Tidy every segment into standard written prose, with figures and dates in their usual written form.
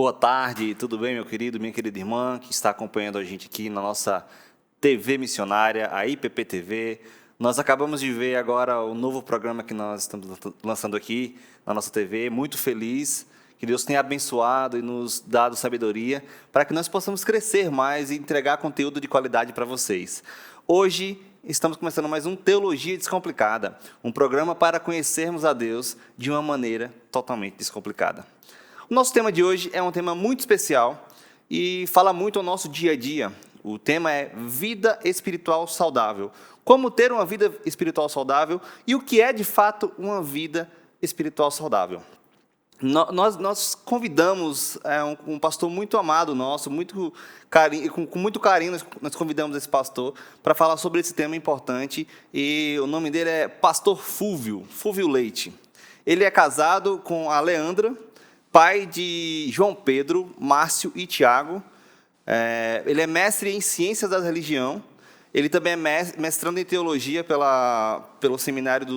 Boa tarde, tudo bem, meu querido, minha querida irmã, que está acompanhando a gente aqui na nossa TV missionária, a IPP TV. Nós acabamos de ver agora o novo programa que nós estamos lançando aqui na nossa TV. Muito feliz que Deus tenha abençoado e nos dado sabedoria para que nós possamos crescer mais e entregar conteúdo de qualidade para vocês. Hoje estamos começando mais um Teologia Descomplicada, um programa para conhecermos a Deus de uma maneira totalmente descomplicada. O nosso tema de hoje é um tema muito especial e fala muito ao nosso dia a dia. O tema é vida espiritual saudável. Como ter uma vida espiritual saudável e o que é, de fato, uma vida espiritual saudável. Nós convidamos um pastor muito amado nosso, com muito carinho, nós convidamos esse pastor para falar sobre esse tema importante. E o nome dele é Pastor Fúvio Leite. Ele é casado com a Leandra, pai de João Pedro, Márcio e Tiago. Ele é mestre em Ciências da Religião. Ele também é mestrando em Teologia pelo seminário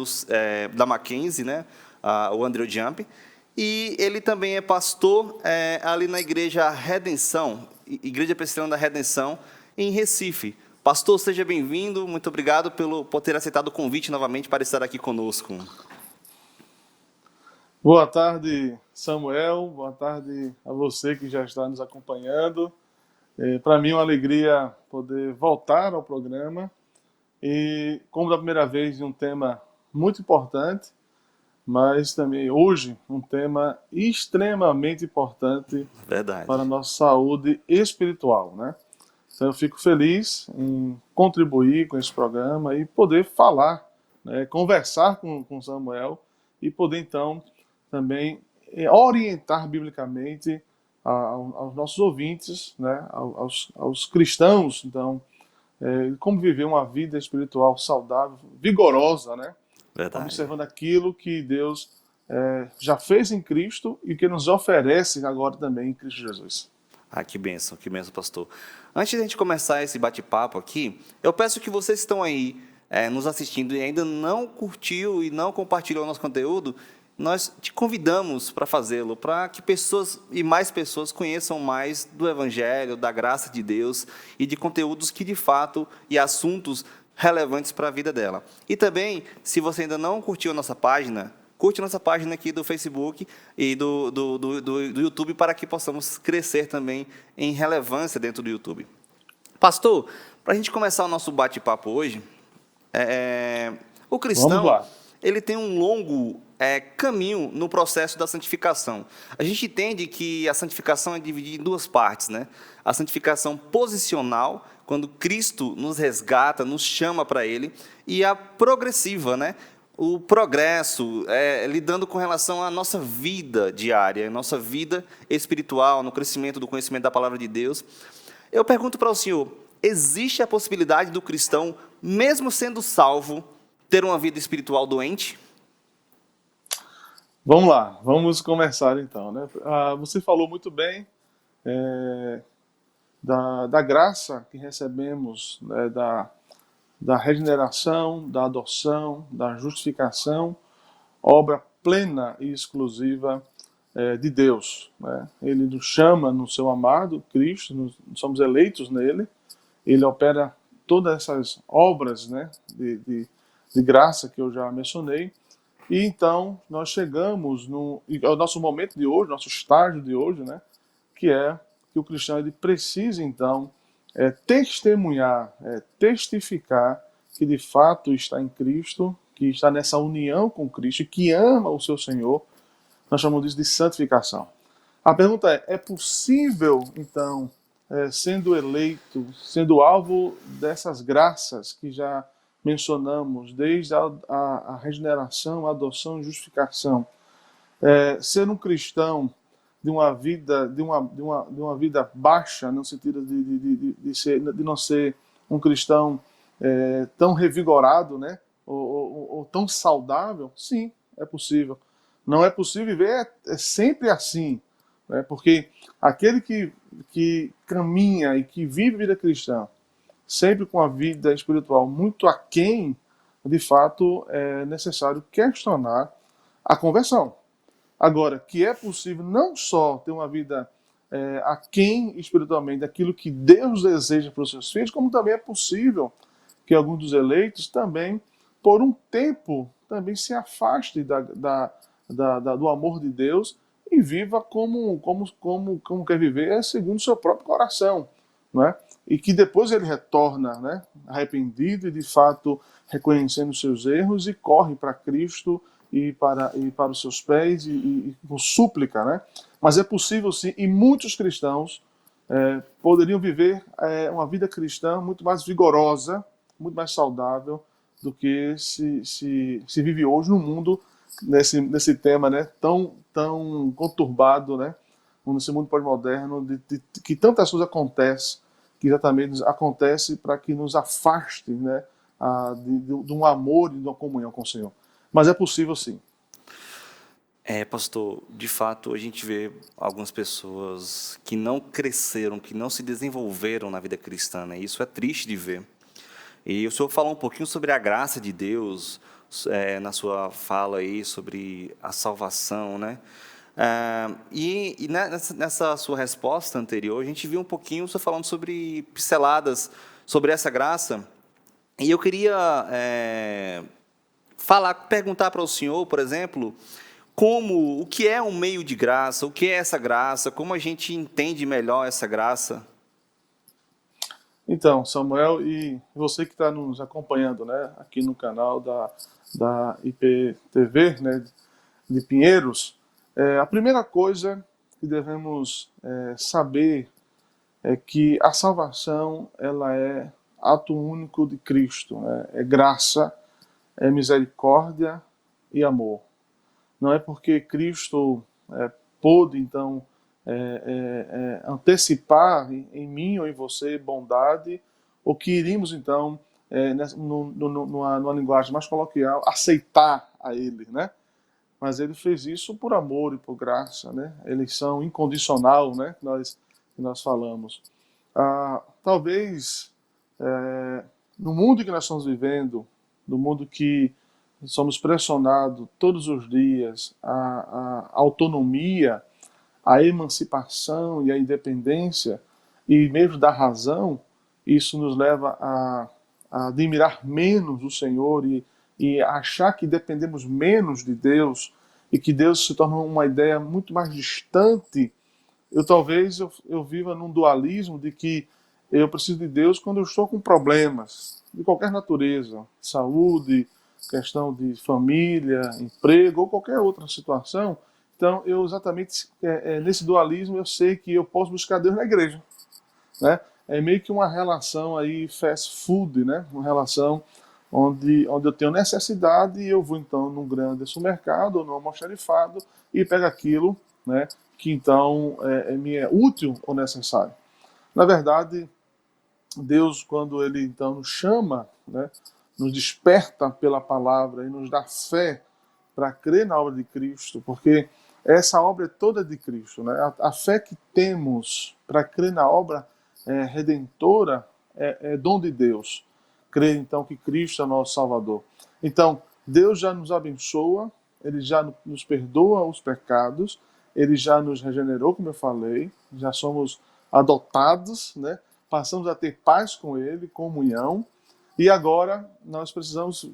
da Mackenzie, né? O Andrew Jump. E ele também é pastor ali na Igreja Redenção, Igreja Presbiteriana da Redenção, em Recife. Pastor, seja bem-vindo. Muito obrigado por ter aceitado o convite novamente para estar aqui conosco. Boa tarde, Samuel. Boa tarde a você que já está nos acompanhando. Para mim é uma alegria poder voltar ao programa e, como da primeira vez, um tema muito importante, mas também hoje um tema extremamente importante. Verdade. Para a nossa saúde espiritual, né? Então eu fico feliz em contribuir com esse programa e poder falar, né, conversar com Samuel e poder então também orientar biblicamente aos nossos ouvintes, né, aos cristãos, então, como viver uma vida espiritual saudável, vigorosa, né, Verdade. observando aquilo que Deus já fez em Cristo e que nos oferece agora também em Cristo Jesus. Que bênção, pastor. Antes de a gente começar esse bate-papo aqui, eu peço que vocês que estão aí nos assistindo e ainda não curtiu e não compartilhou o nosso conteúdo, nós te convidamos para fazê-lo, para que mais pessoas conheçam mais do Evangelho, da graça de Deus e de conteúdos que, de fato, e assuntos relevantes para a vida dela. E também, se você ainda não curtiu a nossa página, curte nossa página aqui do Facebook e do YouTube para que possamos crescer também em relevância dentro do YouTube. Pastor, para a gente começar o nosso bate-papo hoje, o cristão ele tem um longo caminho no processo da santificação. A gente entende que a santificação é dividida em duas partes, né? A santificação posicional, quando Cristo nos resgata, nos chama para Ele, e a progressiva, né? O progresso, lidando com relação à nossa vida diária, nossa vida espiritual, no crescimento do conhecimento da palavra de Deus. Eu pergunto para o senhor, existe a possibilidade do cristão, mesmo sendo salvo, ter uma vida espiritual doente? Vamos lá, vamos começar então, né? Você falou muito bem da graça que recebemos, né, da regeneração, da adoção, da justificação, obra plena e exclusiva de Deus, né? Ele nos chama no seu amado Cristo, somos eleitos nele, ele opera todas essas obras, né, de graça que eu já mencionei. E então nós chegamos ao nosso momento de hoje, nosso estágio de hoje, né, que é que o cristão ele precisa então testemunhar, testificar que de fato está em Cristo, que está nessa união com Cristo, que ama o seu Senhor. Nós chamamos isso de santificação. A pergunta é possível então, sendo eleito, sendo alvo dessas graças que já mencionamos, desde a regeneração, a adoção e justificação, ser um cristão de uma vida baixa, no sentido de não ser um cristão tão revigorado, né, ou tão saudável? Sim, é possível. Não é possível viver sempre assim, né, porque aquele que caminha e que vive a vida cristã sempre com a vida espiritual muito aquém, de fato é necessário questionar a conversão. Agora, que é possível não só ter uma vida aquém espiritualmente daquilo que Deus deseja para os seus filhos, como também é possível que alguns dos eleitos também, por um tempo, também se afaste do amor de Deus e viva como quer viver, segundo o seu próprio coração, né? E que depois ele retorna, né, arrependido e de fato reconhecendo os seus erros e corre para Cristo e para os seus pés e com súplica, né? Mas é possível sim, e muitos cristãos poderiam viver uma vida cristã muito mais vigorosa, muito mais saudável do que se vive hoje no mundo nesse tema, né, tão conturbado, né, nesse mundo pós-moderno, que tantas coisas acontecem, que exatamente acontece para que nos afaste, né, de um amor e de uma comunhão com o Senhor. Mas é possível sim. Pastor, de fato, a gente vê algumas pessoas que não cresceram, que não se desenvolveram na vida cristã, né? Isso é triste de ver. E o senhor falou um pouquinho sobre a graça de Deus, na sua fala aí, sobre a salvação, né? Nessa sua resposta anterior, a gente viu um pouquinho o senhor falando sobre pinceladas, sobre essa graça. E eu queria perguntar para o senhor, por exemplo, o que é um meio de graça, o que é essa graça, como a gente entende melhor essa graça? Então, Samuel, e você que está nos acompanhando, né, aqui no canal da IPTV, né, de Pinheiros, a primeira coisa que devemos saber é que a salvação ela é ato único de Cristo, né, é graça, é misericórdia e amor. Não é porque Cristo pôde, então, antecipar em mim ou em você bondade, ou que iríamos, então, numa linguagem mais coloquial, aceitar a Ele, né? Mas Ele fez isso por amor e por graça, né? Eleição incondicional, né? Que nós falamos. Talvez, no mundo que nós estamos vivendo, no mundo que somos pressionados todos os dias, a autonomia, a emancipação e a independência, e mesmo da razão, isso nos leva a admirar menos o Senhor e achar que dependemos menos de Deus e que Deus se torna uma ideia muito mais distante. Eu viva num dualismo de que eu preciso de Deus quando eu estou com problemas de qualquer natureza, saúde, questão de família, emprego ou qualquer outra situação. Então, eu exatamente nesse dualismo eu sei que eu posso buscar Deus na igreja, né? É meio que uma relação aí fast food, né? Uma relação onde eu tenho necessidade e eu vou então num grande supermercado ou num almoxarifado e pego aquilo, né? Que então me é útil ou necessário. Na verdade, Deus, quando Ele então nos chama, né? Nos desperta pela palavra e nos dá fé para crer na obra de Cristo, porque essa obra é toda de Cristo, né? A fé que temos para crer na obra redentora é dom de Deus. Crer então que Cristo é o nosso Salvador. Então, Deus já nos abençoa, Ele já nos perdoa os pecados, Ele já nos regenerou, como eu falei, já somos adotados, né? Passamos a ter paz com Ele, comunhão, e agora nós precisamos,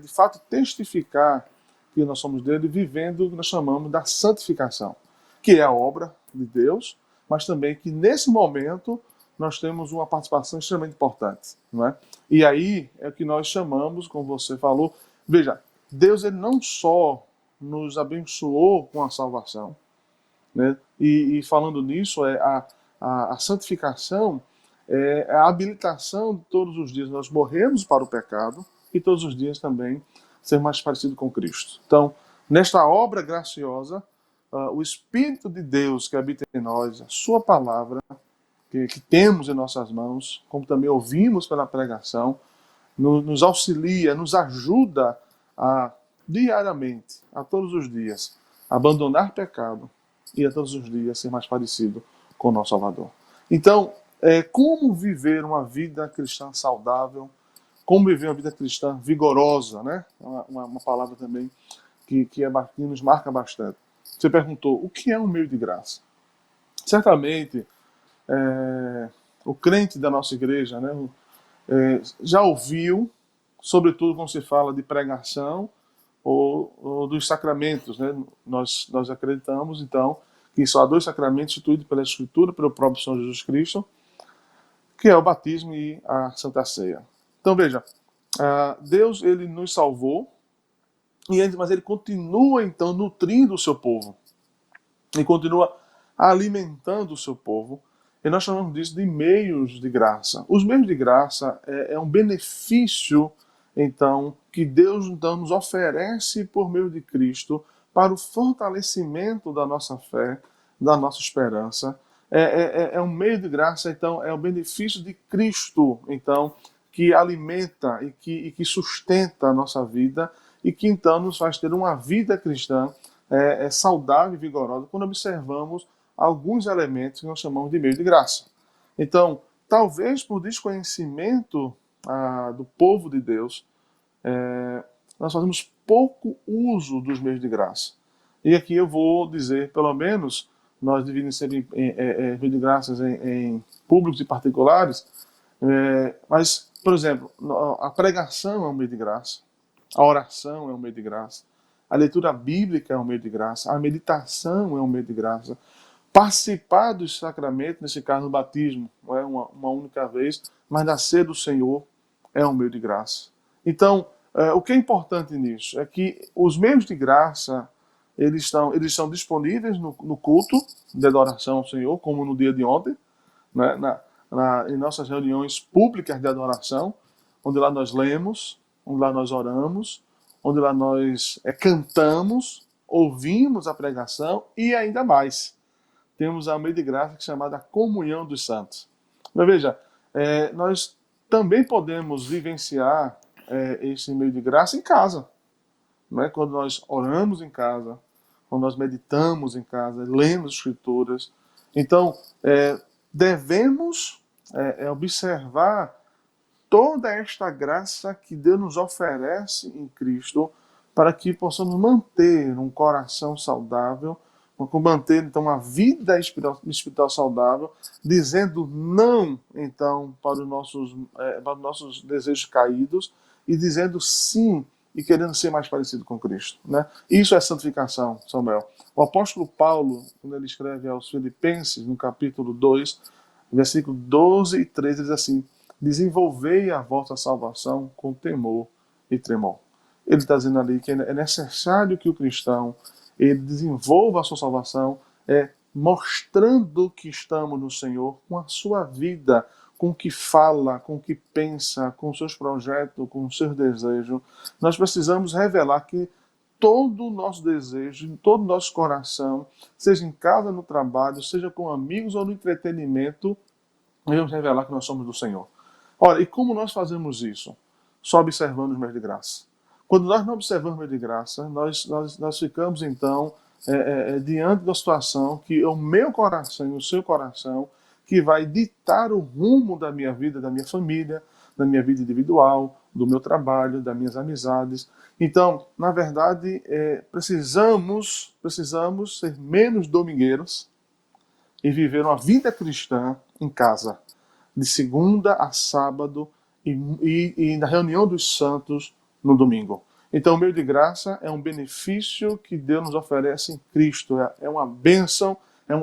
de fato, testificar que nós somos dele, vivendo o que nós chamamos da santificação, que é a obra de Deus, mas também que nesse momento nós temos uma participação extremamente importante, não é? E aí é o que nós chamamos, como você falou, veja, Deus ele não só nos abençoou com a salvação, né? E falando nisso, a santificação é a habilitação de todos os dias nós morremos para o pecado e todos os dias também ser mais parecido com Cristo. Então, nesta obra graciosa, o Espírito de Deus que habita em nós, a sua palavra, que temos em nossas mãos, como também ouvimos pela pregação, nos auxilia, nos ajuda a diariamente, a todos os dias, abandonar pecado e a todos os dias ser mais parecido com o nosso Salvador. Então, como viver uma vida cristã saudável, como viver uma vida cristã vigorosa, né? Uma palavra também que nos marca bastante. Você perguntou, o que é um meio de graça? Certamente, o crente da nossa igreja, né, já ouviu, sobretudo quando se fala de pregação ou dos sacramentos, né? Nós acreditamos, então, que só há dois sacramentos instituídos pela Escritura, pelo próprio Senhor Jesus Cristo, que é o batismo e a Santa Ceia. Então, veja, Deus ele nos salvou, mas ele continua, então, nutrindo o seu povo. E continua alimentando o seu povo. E nós chamamos disso de meios de graça. Os meios de graça é um benefício, então, que Deus então, nos oferece por meio de Cristo para o fortalecimento da nossa fé, da nossa esperança. É um meio de graça, então, é o benefício de Cristo, então, que alimenta e que sustenta a nossa vida e que, então, nos faz ter uma vida cristã saudável e vigorosa quando observamos alguns elementos que nós chamamos de meio de graça. Então, talvez por desconhecimento do povo de Deus, nós fazemos pouco uso dos meios de graça. E aqui eu vou dizer, pelo menos, nós dividimos sempre meios de graças em públicos e particulares, mas, por exemplo, a pregação é um meio de graça, a oração é um meio de graça, a leitura bíblica é um meio de graça, a meditação é um meio de graça, participar dos sacramentos, nesse caso o batismo, não é uma única vez, mas nascer do Senhor é um meio de graça. Então, o que é importante nisso é que os meios de graça eles estão disponíveis no culto de adoração ao Senhor, como no dia de ontem, né, em nossas reuniões públicas de adoração, onde lá nós lemos, onde lá nós oramos, onde lá nós cantamos, ouvimos a pregação e ainda mais. Temos a meio de graça que é chamada comunhão dos santos. Mas veja, nós também podemos vivenciar esse meio de graça em casa. Não é? Quando nós oramos em casa, quando nós meditamos em casa, lemos escrituras. Então, devemos observar toda esta graça que Deus nos oferece em Cristo para que possamos manter um coração saudável, manter então uma vida espiritual saudável, dizendo não então para os nossos desejos caídos e dizendo sim e querendo ser mais parecido com Cristo, né? Isso é santificação, Samuel. O apóstolo Paulo, quando ele escreve aos Filipenses, no capítulo 2, versículo 12 e 13, diz assim: desenvolvei a vossa salvação com temor e tremor. Ele está dizendo ali que é necessário que o cristão ele desenvolva a sua salvação mostrando que estamos no Senhor com a sua vida, com o que fala, com o que pensa, com os seus projetos, com os seus desejos. Nós precisamos revelar que todo o nosso desejo, todo o nosso coração, seja em casa, no trabalho, seja com amigos ou no entretenimento, devemos revelar que nós somos do Senhor. Ora, e como nós fazemos isso? Só observando os meios de graça. Quando nós não observamos os meios de graça, nós ficamos então diante da situação que é o meu coração e o seu coração que vai ditar o rumo da minha vida, da minha família, da minha vida individual, do meu trabalho, das minhas amizades. Então, na verdade, precisamos ser menos domingueiros e viver uma vida cristã em casa, de segunda a sábado e na reunião dos santos no domingo. Então, o meio de graça é um benefício que Deus nos oferece em Cristo. É uma bênção,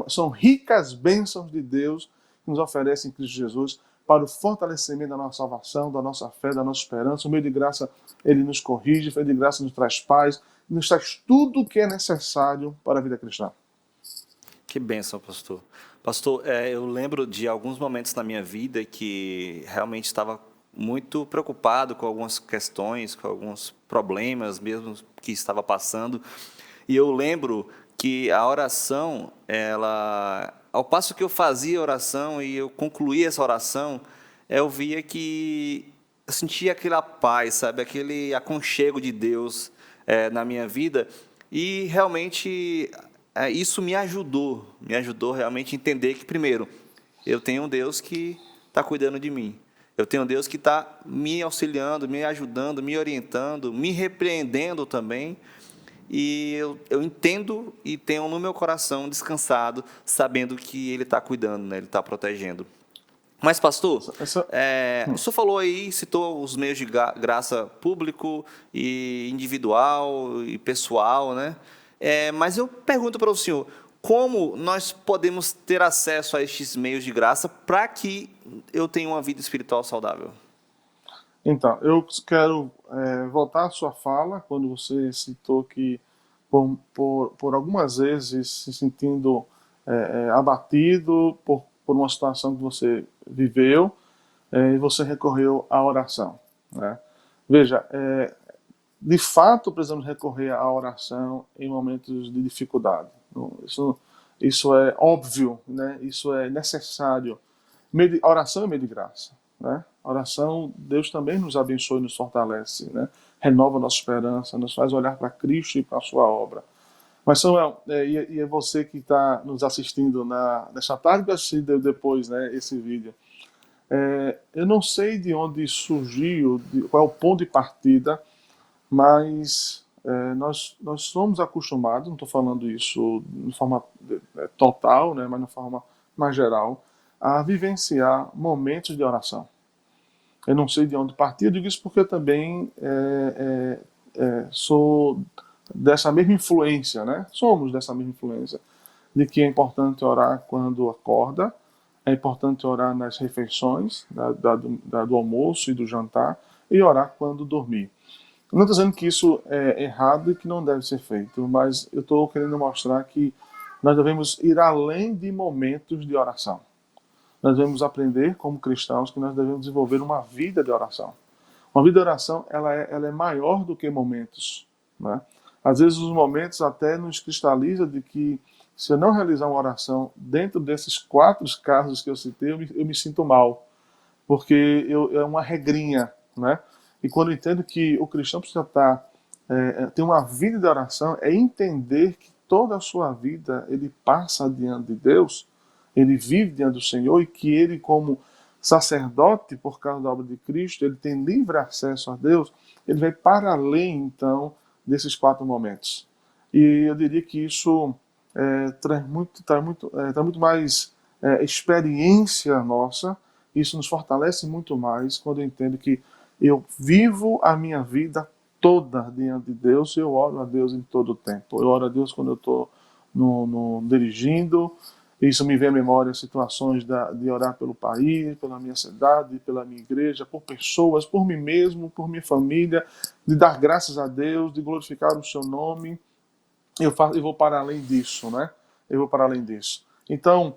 são ricas bênçãos de Deus que nos oferece em Cristo Jesus para o fortalecimento da nossa salvação, da nossa fé, da nossa esperança. O meio de graça, ele nos corrige, o meio de graça nos traz paz, nos traz tudo o que é necessário para a vida cristã. Que bênção, pastor. Pastor, eu lembro de alguns momentos na minha vida que realmente estava muito preocupado com algumas questões, com alguns problemas mesmo que estava passando. E eu lembro que a oração, ao passo que eu fazia a oração e eu concluía essa oração, eu via que eu sentia aquela paz, sabe, aquele aconchego de Deus na minha vida. E realmente isso me ajudou realmente a entender que, primeiro, eu tenho um Deus que está cuidando de mim. Eu tenho um Deus que está me auxiliando, me ajudando, me orientando, me repreendendo também. e eu entendo e tenho no meu coração descansado, sabendo que Ele está cuidando, né? Ele está protegendo. Mas, pastor, Essa, o senhor falou aí, citou os meios de graça público e individual e pessoal, né? Mas eu pergunto para o senhor, como nós podemos ter acesso a estes meios de graça para que eu tenha uma vida espiritual saudável? então, eu quero voltar à sua fala, quando você citou que, por algumas vezes, se sentindo abatido por uma situação que você viveu, e você recorreu à oração. Né? Veja, de fato precisamos recorrer à oração em momentos de dificuldade. Isso é óbvio, né? Isso é necessário. A oração é meio de graça. Né? A oração, Deus também nos abençoa e nos fortalece. Né? Renova a nossa esperança, nos faz olhar para Cristo e para a sua obra. Mas, Samuel, e é você que está nos assistindo nessa tarde, que assistir depois, né, esse vídeo. Eu não sei de onde surgiu, qual é o ponto de partida, mas nós somos acostumados, não estou falando isso de forma total, né, mas de forma mais geral, a vivenciar momentos de oração. Eu não sei de onde partir, eu digo isso porque eu também sou dessa mesma influência, né? Somos dessa mesma influência, de que é importante orar quando acorda, é importante orar nas refeições, do almoço e do jantar, e orar quando dormir. Não estou dizendo que isso é errado e que não deve ser feito, mas eu estou querendo mostrar que nós devemos ir além de momentos de oração. Nós devemos aprender, como cristãos, que nós devemos desenvolver uma vida de oração. Uma vida de oração, ela é maior do que momentos. Né? Às vezes os momentos até nos cristaliza de que se eu não realizar uma oração dentro desses 4 casos que eu citei, eu me sinto mal. Porque é uma regrinha, né? E quando eu entendo que o cristão precisa ter uma vida de oração, é entender que toda a sua vida ele passa diante de Deus, ele vive diante do Senhor e que ele, como sacerdote, por causa da obra de Cristo, ele tem livre acesso a Deus, ele vai para além, então, desses 4 momentos. E eu diria que isso traz muito mais experiência nossa. Isso nos fortalece muito mais quando eu entendo que eu vivo a minha vida toda diante de Deus e eu oro a Deus em todo o tempo. Eu oro a Deus quando eu estou dirigindo. Isso me vem à memória situações de orar pelo país, pela minha cidade, pela minha igreja, por pessoas, por mim mesmo, por minha família, de dar graças a Deus, de glorificar o seu nome. Eu vou para além disso, né? Eu vou para além disso. Então,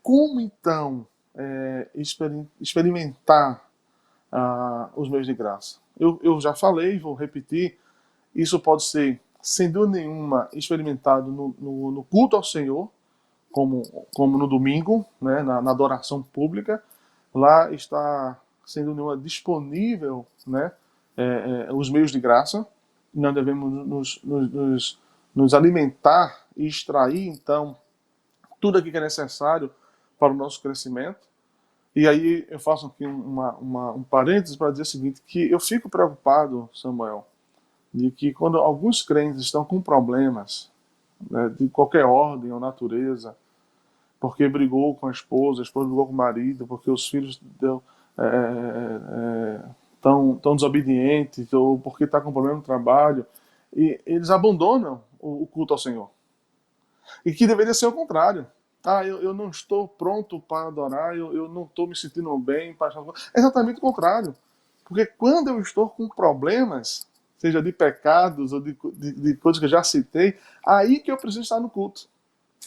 como então experimentar os meios de graça? Eu já falei, vou repetir, isso pode ser, sem dúvida nenhuma, experimentado no culto ao Senhor, como no domingo, né, na adoração pública. Lá está, sem dúvida nenhuma, disponível, né, os meios de graça. Nós devemos nos alimentar e extrair, então, tudo aquilo que é necessário para o nosso crescimento. E aí eu faço aqui um parênteses para dizer o seguinte, que eu fico preocupado, Samuel, de que quando alguns crentes estão com problemas, né, de qualquer ordem ou natureza, porque brigou com a esposa brigou com o marido, porque os filhos tão desobedientes, ou porque está com problema no trabalho, e eles abandonam o culto ao Senhor. E que deveria ser o contrário. Eu não estou pronto para adorar, eu não estou me sentindo bem. É exatamente o contrário. Porque quando eu estou com problemas, seja de pecados ou de coisas que eu já citei, aí que eu preciso estar no culto.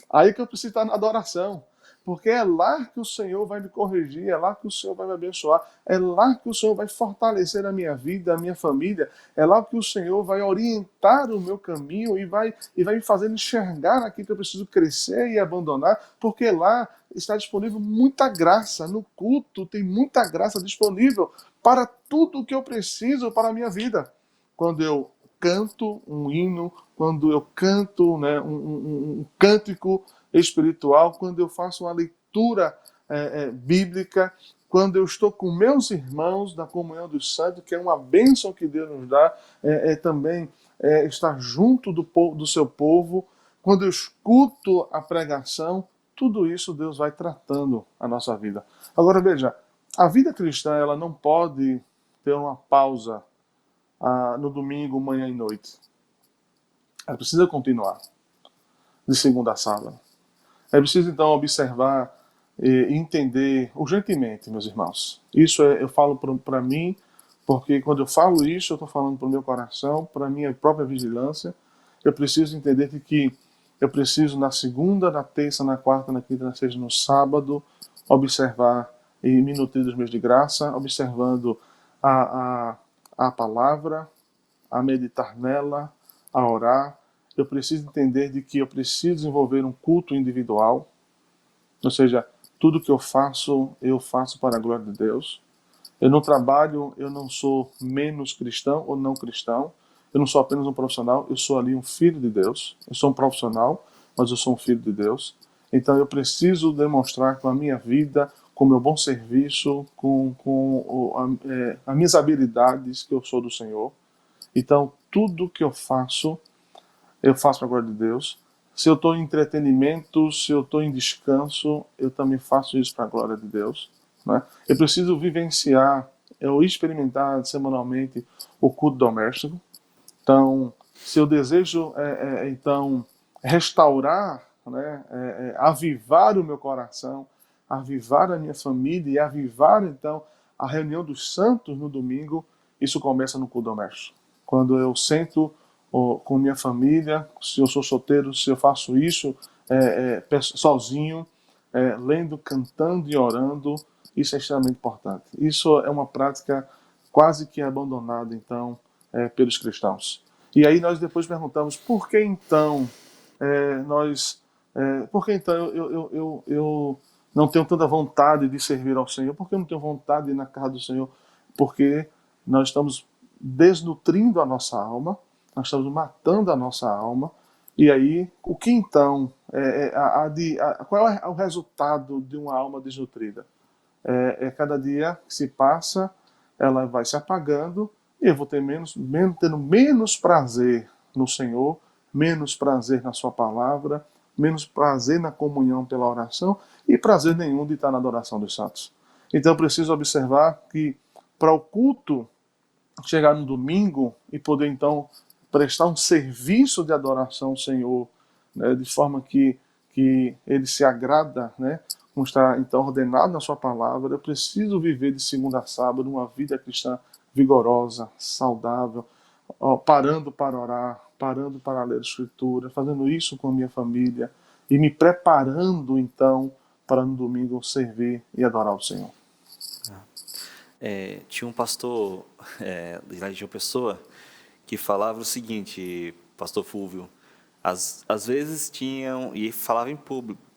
Aí que eu preciso estar na adoração. Porque é lá que o Senhor vai me corrigir, é lá que o Senhor vai me abençoar, é lá que o Senhor vai fortalecer a minha vida, a minha família, é lá que o Senhor vai orientar o meu caminho e vai me fazer enxergar aquilo que eu preciso crescer e abandonar, porque lá está disponível muita graça, no culto tem muita graça disponível para tudo o que eu preciso para a minha vida. Quando eu canto um hino, quando eu canto, né, um cântico espiritual, quando eu faço uma leitura bíblica, quando eu estou com meus irmãos na comunhão dos santos, que é uma bênção que Deus nos dá, também estar junto do seu povo, quando eu escuto a pregação, tudo isso Deus vai tratando a nossa vida. Agora veja, a vida cristã ela não pode ter uma pausa no domingo, manhã e noite. Ela precisa continuar, de segunda a sábado. É preciso então observar e entender urgentemente, meus irmãos. Isso eu falo para mim, porque quando eu falo isso, eu estou falando para o meu coração, para a minha própria vigilância. Eu preciso entender de que eu preciso na segunda, na terça, na quarta, na quinta, na sexta, no sábado, observar e me nutrir dos meios de graça, observando a palavra, a meditar nela, a orar. Eu preciso entender de que eu preciso desenvolver um culto individual, ou seja, tudo que eu faço para a glória de Deus. Eu no trabalho, eu não sou menos cristão ou não cristão. Eu não sou apenas um profissional, eu sou ali um filho de Deus. Eu sou um profissional, mas eu sou um filho de Deus. Então eu preciso demonstrar com a minha vida, com o meu bom serviço, com as minhas habilidades que eu sou do Senhor. Então tudo que eu faço para a glória de Deus. Se eu estou em entretenimento, se eu estou em descanso, eu também faço isso para a glória de Deus. Né? Eu preciso vivenciar, eu experimentar semanalmente o culto doméstico. Então, se eu desejo, então, restaurar, né, avivar o meu coração, avivar a minha família e avivar, então, a reunião dos santos no domingo, isso começa no culto doméstico. Quando eu sento com minha família, se eu sou solteiro, se eu faço isso sozinho, lendo, cantando e orando, isso é extremamente importante. Isso é uma prática quase que abandonada, então, pelos cristãos. E aí nós depois perguntamos, por que então por que então eu não tenho tanta vontade de servir ao Senhor? Por que eu não tenho vontade de ir na casa do Senhor? Porque nós estamos desnutrindo a nossa alma, nós estamos matando a nossa alma, e aí, o que então? Qual é o resultado de uma alma desnutrida? Cada dia que se passa, ela vai se apagando, e eu vou tendo menos prazer no Senhor, menos prazer na sua palavra, menos prazer na comunhão pela oração, e prazer nenhum de estar na adoração dos santos. Então eu preciso observar que para o culto chegar no domingo e poder então prestar um serviço de adoração ao Senhor, né, de forma que ele se agrada, né, como está então ordenado na sua palavra, eu preciso viver de segunda a sábado uma vida cristã vigorosa, saudável, parando para orar, parando para ler a Escritura, fazendo isso com a minha família e me preparando então para no domingo servir e adorar o Senhor. Tinha um pastor de João Pessoa que falava o seguinte, pastor Fúvio, às vezes tinham, e falava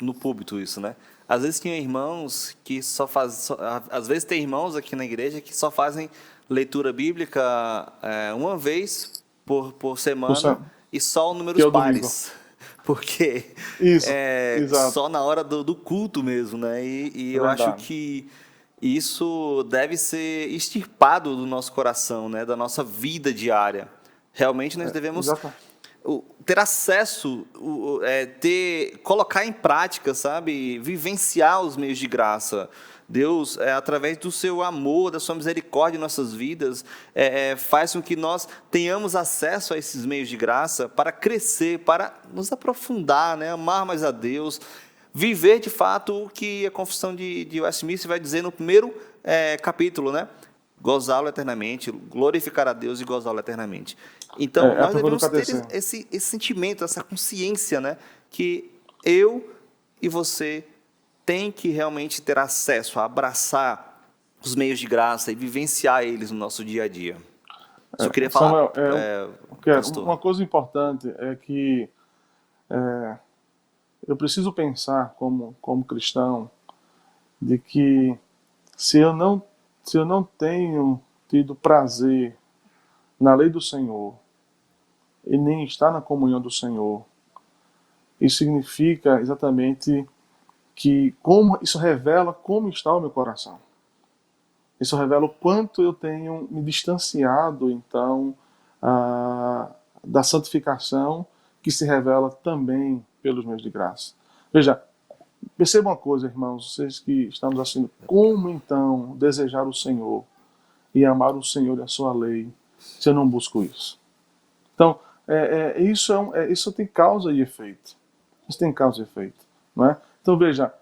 no púlpito isso, né? Às vezes tinha irmãos que às vezes tem irmãos aqui na igreja que só fazem leitura bíblica uma vez por semana e só números pares. Porque isso, só na hora do culto mesmo, né? E eu acho que isso deve ser extirpado do nosso coração, né? Da nossa vida diária. Realmente nós devemos ter acesso, colocar em prática, sabe? Vivenciar os meios de graça. Deus, através do seu amor, da sua misericórdia em nossas vidas, faz com que nós tenhamos acesso a esses meios de graça para crescer, para nos aprofundar, né? Amar mais a Deus, viver de fato o que a Confissão de Westminster vai dizer no primeiro capítulo, né? Gozá-lo eternamente, glorificar a Deus e gozá-lo eternamente. Então, nós devemos ter esse sentimento, essa consciência, né? Que eu e você tem que realmente ter acesso a abraçar os meios de graça e vivenciar eles no nosso dia a dia. Eu queria falar, Samuel, uma coisa importante é que eu preciso pensar como cristão de que se eu não tenho tido prazer na lei do Senhor e nem estar na comunhão do Senhor, isso significa exatamente que isso revela como está o meu coração. Isso revela o quanto eu tenho me distanciado, então, da santificação que se revela também pelos meios de graça. Veja, perceba uma coisa, irmãos, vocês que estamos assistindo, como então desejar o Senhor e amar o Senhor e a sua lei se eu não busco isso? Então, isso tem causa e efeito. Isso tem causa e efeito. Não é? Então, veja,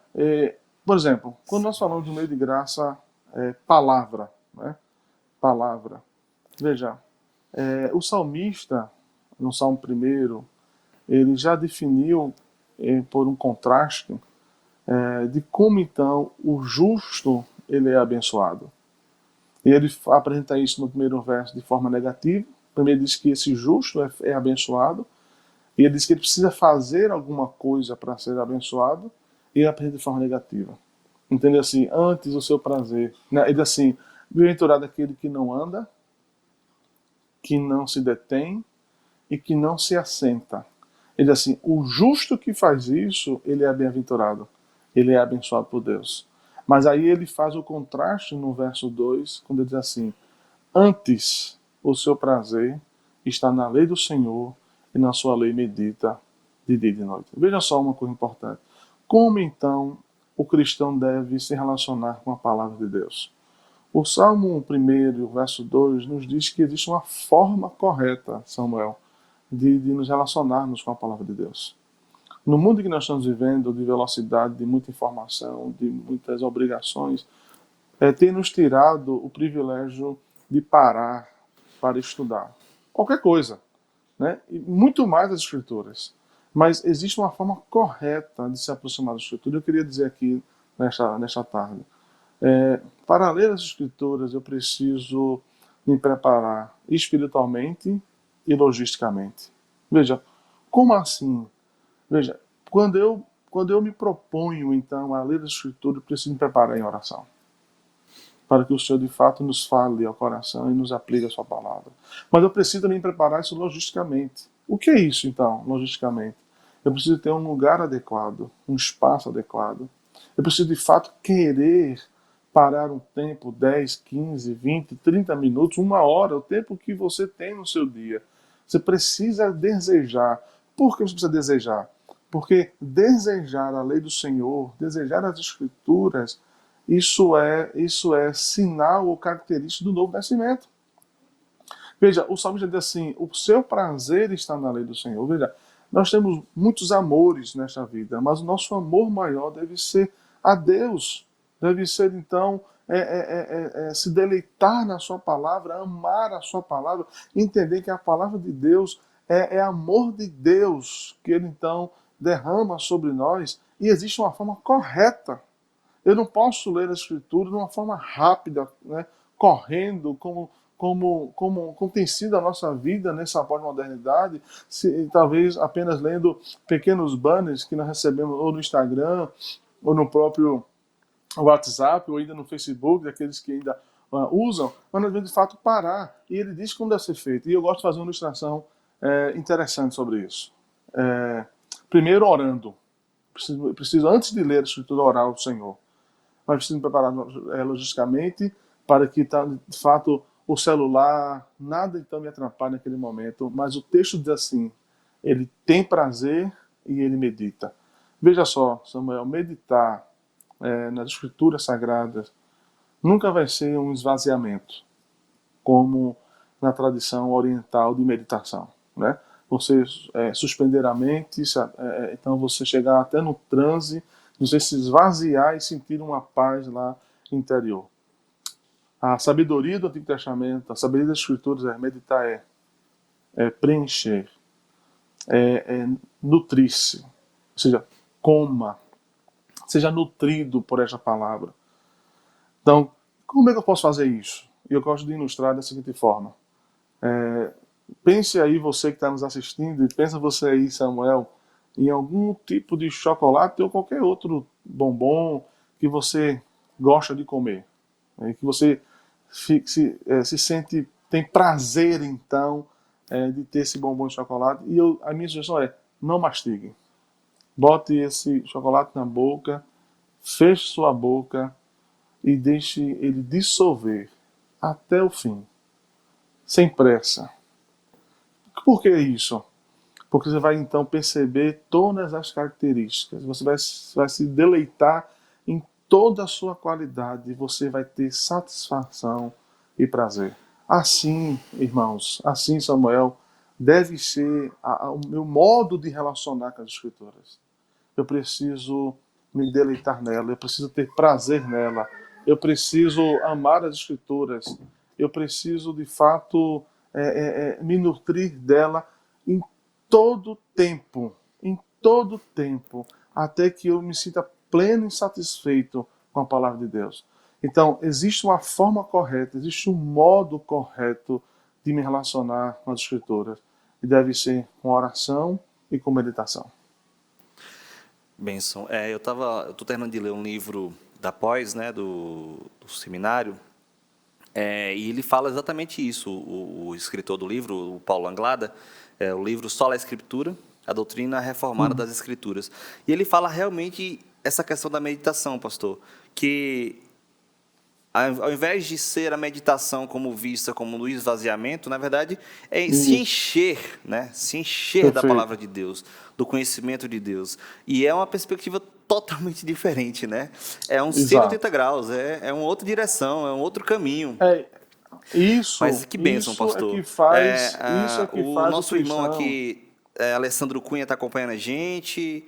por exemplo, quando nós falamos de meio de graça, palavra, né? Palavra. Veja, o salmista, no Salmo 1, ele já definiu, por um contraste, de como então o justo ele é abençoado. E ele apresenta isso no primeiro verso de forma negativa. Primeiro diz que esse justo é abençoado, e ele diz que ele precisa fazer alguma coisa para ser abençoado, e ele apresenta de forma negativa. Entende assim? Antes o seu prazer. Né? Ele diz assim: bem-aventurado aquele que não anda, que não se detém e que não se assenta. Ele diz assim: o justo que faz isso, ele é bem-aventurado. Ele é abençoado por Deus. Mas aí ele faz o contraste no verso 2, quando ele diz assim: antes o seu prazer está na lei do Senhor, e na sua lei medita de dia e de noite. Veja só uma coisa importante. Como então o cristão deve se relacionar com a palavra de Deus? O Salmo 1, o verso 2, nos diz que existe uma forma correta, Samuel, de nos relacionarmos com a palavra de Deus. No mundo que nós estamos vivendo, de velocidade, de muita informação, de muitas obrigações, tem nos tirado o privilégio de parar para estudar. Qualquer coisa, né? E muito mais as escrituras. Mas existe uma forma correta de se aproximar da escritura. Eu queria dizer aqui, nesta tarde. Para ler as escrituras, eu preciso me preparar espiritualmente e logisticamente. Veja, como assim? Veja, quando eu me proponho, então, a ler a escritura, eu preciso me preparar em oração, para que o Senhor de fato nos fale ao coração e nos aplique a sua palavra. Mas eu preciso também preparar isso logisticamente. O que é isso, então, logisticamente? Eu preciso ter um lugar adequado, um espaço adequado. Eu preciso de fato querer parar um tempo, 10, 15, 20, 30 minutos, uma hora, o tempo que você tem no seu dia. Você precisa desejar. Por que você precisa desejar? Porque desejar a lei do Senhor, desejar as escrituras, isso é sinal ou característica do novo nascimento. Veja, o salmista diz assim: o seu prazer está na lei do Senhor. Veja, nós temos muitos amores nesta vida, mas o nosso amor maior deve ser a Deus. Deve ser, então, se deleitar na sua palavra, amar a sua palavra, entender que a palavra de Deus é amor de Deus, que Ele, então, derrama sobre nós, e existe uma forma correta. Eu não posso ler a Escritura de uma forma rápida, né, correndo, como tem sido a nossa vida nessa pós-modernidade, talvez apenas lendo pequenos banners que nós recebemos ou no Instagram, ou no próprio WhatsApp, ou ainda no Facebook, daqueles que ainda usam, mas nós devemos de fato parar. E ele diz como deve ser feito. E eu gosto de fazer uma ilustração interessante sobre isso. Primeiro, orando. Preciso, antes de ler a Escritura, orar ao Senhor. Mas preciso me preparar logisticamente para que, de fato, o celular, nada então me atrapalhe naquele momento. Mas o texto diz assim: ele tem prazer e ele medita. Veja só, Samuel, meditar nas escrituras sagradas nunca vai ser um esvaziamento, como na tradição oriental de meditação, né? Você suspender a mente, então você chegar até no transe, você se esvaziar e sentir uma paz lá interior. A sabedoria do Antigo Testamento, a sabedoria das Escrituras meditar, preencher, nutrir-se, ou seja, coma, seja nutrido por esta palavra. Então, como é que eu posso fazer isso? E eu gosto de ilustrar da seguinte forma. Pense aí, você que está nos assistindo, e pensa você aí, Samuel, em algum tipo de chocolate ou qualquer outro bombom que você gosta de comer, né? Que você se sente, tem prazer, então, de ter esse bombom de chocolate. E a minha sugestão é: não mastigue. Bote esse chocolate na boca, feche sua boca e deixe ele dissolver até o fim, sem pressa. Por que isso? Porque você vai então perceber todas as características, você vai se deleitar em toda a sua qualidade, você vai ter satisfação e prazer. Assim, irmãos, assim, Samuel, deve ser o meu modo de relacionar com as Escrituras. Eu preciso me deleitar nela, eu preciso ter prazer nela, eu preciso amar as Escrituras, eu preciso de fato me nutrir dela em em todo tempo, até que eu me sinta pleno e satisfeito com a palavra de Deus. Então, existe uma forma correta, existe um modo correto de me relacionar com as Escrituras, e deve ser com oração e com meditação. Benção. Eu tô terminando de ler um livro da pós, né, do seminário, e ele fala exatamente isso. O escritor do livro, o Paulo Anglada, o livro Sola Escritura, a doutrina reformada das Escrituras. E ele fala realmente essa questão da meditação, pastor, que ao invés de ser a meditação como vista como no esvaziamento, na verdade, é se Isso, encher, né? Se encher da perfeito. palavra de Deus, do conhecimento de Deus. E é uma perspectiva totalmente diferente, né? É um 180 Exato. graus, é uma outra direção, é um outro caminho. É, Mas que bênção, pastor. isso é que O faz o nosso irmão cristão. aqui, Alessandro Cunha, está acompanhando a gente.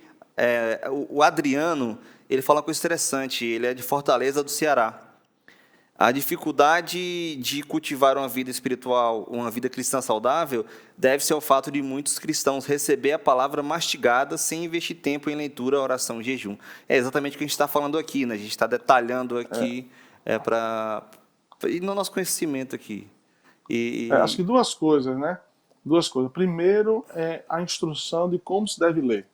O Adriano, ele fala uma coisa interessante. Ele é de Fortaleza, do Ceará. A dificuldade de cultivar uma vida espiritual, uma vida cristã saudável, deve-se ao fato de muitos cristãos receber a palavra mastigada sem investir tempo em leitura, oração e jejum. É exatamente o que a gente está falando aqui, né? A gente está detalhando aqui para ir no nosso conhecimento aqui. Acho que duas coisas, né? Duas coisas. Primeiro é a instrução de como se deve ler.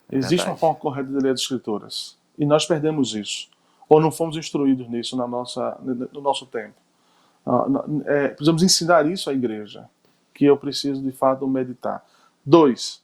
É Existe uma verdade. forma correta de ler as Escrituras. E nós perdemos isso. Ou não fomos instruídos nisso no nosso tempo. Precisamos ensinar isso à igreja, que eu preciso de fato meditar. Dois,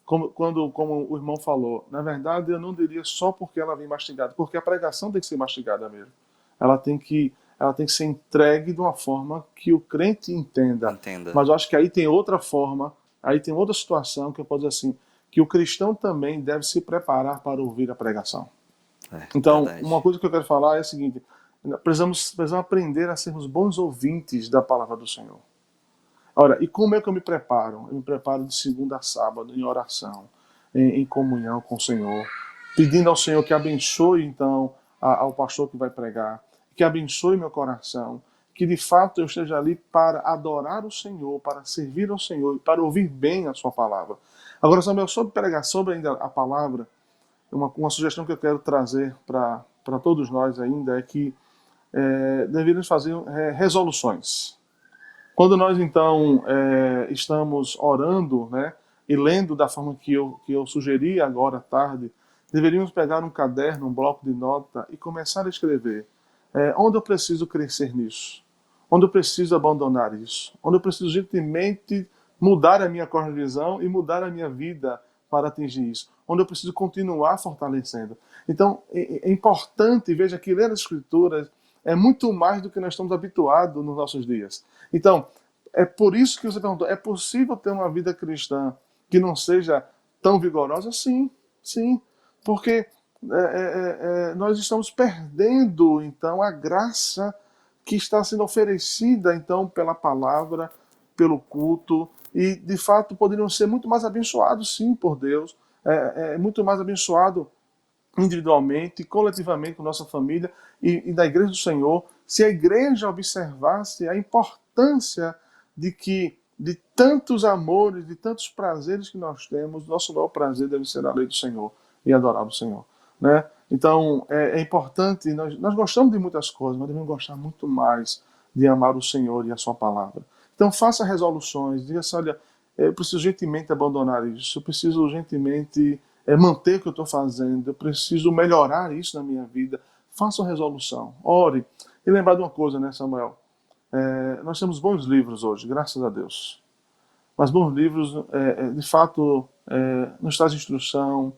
como o irmão falou, na verdade eu não diria só porque ela vem mastigada, porque a pregação tem que ser mastigada mesmo. Ela tem que, ela tem que ser entregue de uma forma que o crente entenda. Entenda. Mas eu acho que aí tem outra forma, aí tem outra situação que eu posso dizer assim, que o cristão também deve se preparar para ouvir a pregação. Então, uma Verdade. coisa que eu quero falar é a seguinte: precisamos aprender a sermos bons ouvintes da palavra do Senhor. Ora, e como é que eu me preparo? Eu me preparo de segunda a sábado, em oração, em comunhão com o Senhor, pedindo ao Senhor que abençoe, então, ao pastor que vai pregar, que abençoe meu coração, que de fato eu esteja ali para adorar o Senhor, para servir ao Senhor, para ouvir bem a sua palavra. Agora, Samuel, sobre pregar, sobre ainda a palavra, uma sugestão que eu quero trazer para todos nós ainda é que deveríamos fazer resoluções. Quando nós, então, estamos orando, né, e lendo da forma que eu sugeri agora à tarde, deveríamos pegar um caderno, um bloco de nota e começar a escrever onde eu preciso crescer nisso, onde eu preciso abandonar isso, onde eu preciso gentilmente mudar a minha cosmovisão e mudar a minha vida para atingir isso, onde eu preciso continuar fortalecendo. Então, é importante, veja que ler as Escrituras é muito mais do que nós estamos habituados nos nossos dias. Então, é por isso que você perguntou, é possível ter uma vida cristã que não seja tão vigorosa? Sim, sim. Porque nós estamos perdendo, então, a graça que está sendo oferecida, então, pela palavra, pelo culto, e, de fato, poderiam ser muito mais abençoados, sim, por Deus, muito mais abençoado individualmente, coletivamente com nossa família e da Igreja do Senhor, se a Igreja observasse a importância de tantos amores, de tantos prazeres que nós temos, nosso maior prazer deve ser a lei do Senhor e adorar o Senhor, né? Então é importante, nós gostamos de muitas coisas, mas devemos gostar muito mais de amar o Senhor e a sua palavra. Então faça resoluções, diga assim, olha, eu preciso urgentemente abandonar isso, eu preciso urgentemente manter o que eu estou fazendo, eu preciso melhorar isso na minha vida. Faça uma resolução, ore. E lembrar de uma coisa, né, Samuel? Nós temos bons livros hoje, graças a Deus. Mas bons livros, de fato, nos traz instrução,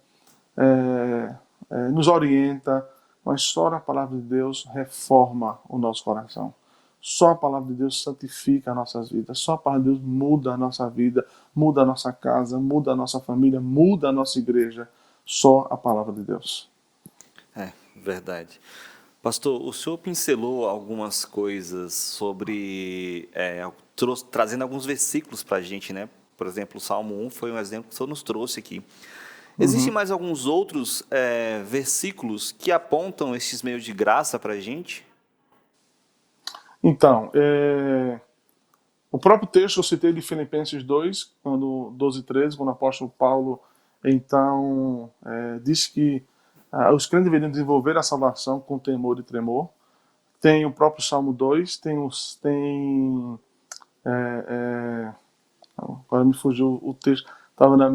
nos orienta, mas só a palavra de Deus reforma o nosso coração. Só a palavra de Deus santifica as nossas vidas. Só a palavra de Deus muda a nossa vida, muda a nossa casa, muda a nossa família, muda a nossa igreja. Só a palavra de Deus. É, verdade. Pastor, o senhor pincelou algumas coisas sobre, trazendo alguns versículos para a gente, né? Por exemplo, o Salmo 1 foi um exemplo que o senhor nos trouxe aqui. Existem mais alguns outros versículos que apontam esses meios de graça para a gente? Então, o próprio texto que eu citei de Filipenses 2, quando 12 e 13, quando o apóstolo Paulo então diz que os crentes deveriam desenvolver a salvação com temor e tremor. Tem o próprio Salmo 2, agora me fugiu o texto, estava na